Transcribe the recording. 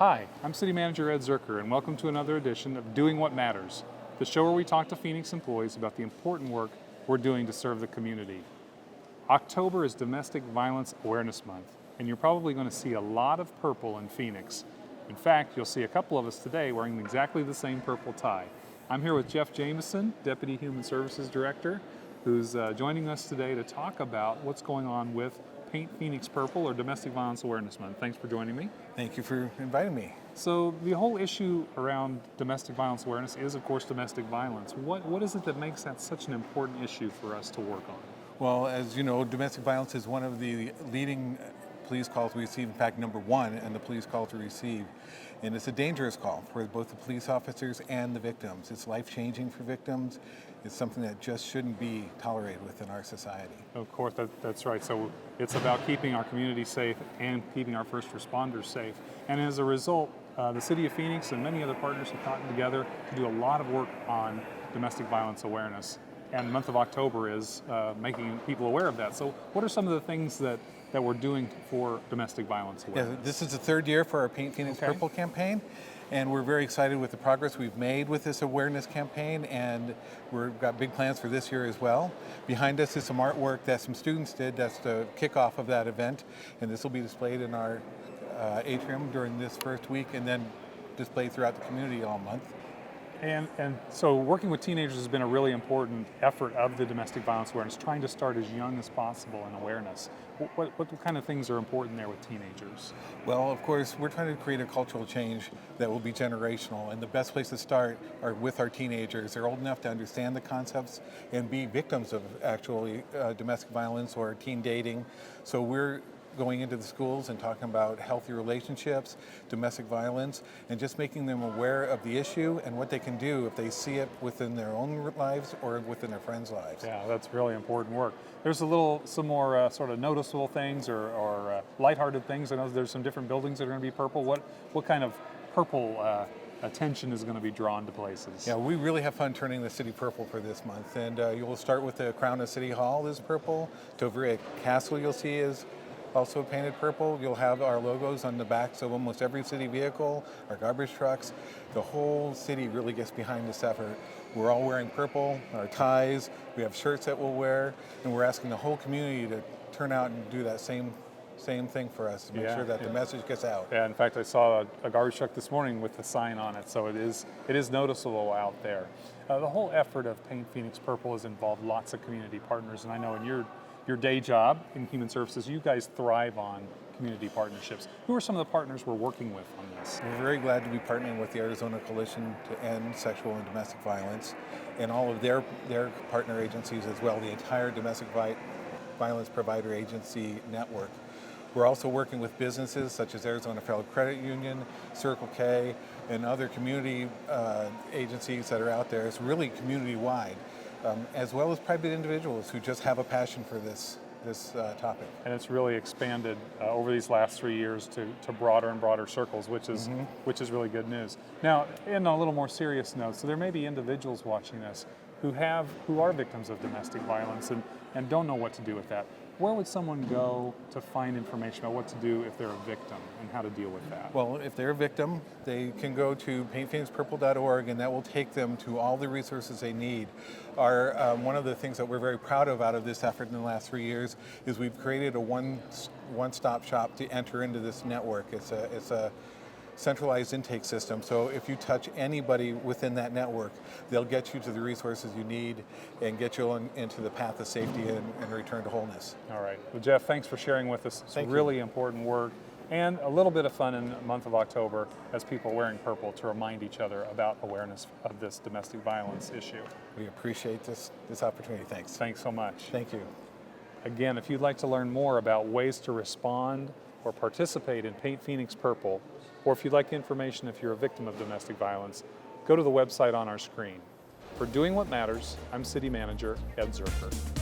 Hi, I'm City Manager Ed Zerker, and welcome to another edition of Doing What Matters, the show where we talk to Phoenix employees about the important work we're doing to serve the community. October is Domestic Violence Awareness Month, and you're probably going to see a lot of purple in Phoenix. In fact, you'll see a couple of us today wearing exactly the same purple tie. I'm here with Jeff Jameson, Deputy Human Services Director, who's joining us today to talk about what's going on with Paint Phoenix Purple, or Domestic Violence Awareness Month. Thanks for joining me. Thank you for inviting me. So the whole issue around domestic violence awareness is, of course, domestic violence. What is it that makes that such an important issue for us to work on? Well, as you know, domestic violence is one of the leading police calls we receive, in fact, number one in the police call to receive. And it's a dangerous call for both the police officers and the victims. It's life-changing for victims. It's something that just shouldn't be tolerated within our society. Of course, that's right. So it's about keeping our community safe and keeping our first responders safe. And as a result, the City of Phoenix and many other partners have gotten together to do a lot of work on domestic violence awareness. And the month of October is making people aware of that. So what are some of the things that we're doing for domestic violence awareness? Yeah, this is the third year for our Paint Phoenix Purple campaign, and we're very excited with the progress we've made with this awareness campaign, and we've got big plans for this year as well. Behind us is some artwork that some students did. That's the kickoff of that event, and this will be displayed in our atrium during this first week, and then displayed throughout the community all month. And so working with teenagers has been a really important effort of the domestic violence awareness, trying to start as young as possible in awareness. What kind of things are important there with teenagers? Well, of course, we're trying to create a cultural change that will be generational, and the best place to start are with our teenagers. They're old enough to understand the concepts and be victims of actually domestic violence or teen dating. So we're going into the schools and talking about healthy relationships, domestic violence, and just making them aware of the issue and what they can do if they see it within their own lives or within their friends' lives. Yeah, that's really important work. There's some more sort of noticeable things or lighthearted things. I know there's some different buildings that are going to be purple. What kind of purple attention is going to be drawn to places? Yeah, we really have fun turning the city purple for this month, and you will start with the crown of City Hall is purple. Tovaria Castle you'll see is also painted purple. You'll have our logos on the backs of almost every city vehicle, our garbage trucks. The whole city really gets behind this effort. We're all wearing purple, our ties, we have shirts that we'll wear, and we're asking the whole community to turn out and do that same thing for us to make sure that the message gets out. Yeah, in fact, I saw a garbage truck this morning with a sign on it, so it is noticeable out there. The whole effort of Paint Phoenix Purple has involved lots of community partners, and I know in your day job in human services, you guys thrive on community partnerships. Who are some of the partners we're working with on this? We're very glad to be partnering with the Arizona Coalition to End Sexual and Domestic Violence and all of their partner agencies as well, the entire domestic violence provider agency network. We're also working with businesses such as Arizona Federal Credit Union, Circle K, and other community agencies that are out there. It's really community-wide. As well as private individuals who just have a passion for this topic. And it's really expanded over these last 3 years to broader and broader circles, which is really good news. Now, in a little more serious note, so there may be individuals watching this who are victims of domestic violence and don't know what to do with that. Where would someone go to find information about what to do if they're a victim and how to deal with that? Well, if they're a victim, they can go to paintphoenixpurple.org, and that will take them to all the resources they need. One of the things that we're very proud of out of this effort in the last 3 years is we've created a one-stop shop to enter into this network. It's a centralized intake system. So if you touch anybody within that network, they'll get you to the resources you need and get you into the path of safety and return to wholeness. All right. Well, Jeff, thanks for sharing with us some really important work and a little bit of fun in the month of October as people are wearing purple to remind each other about awareness of this domestic violence issue. We appreciate this opportunity. Thanks. Thanks so much. Thank you. Again, if you'd like to learn more about ways to respond or participate in Paint Phoenix Purple, or if you'd like information if you're a victim of domestic violence, go to the website on our screen. For Doing What Matters, I'm City Manager Ed Zerker.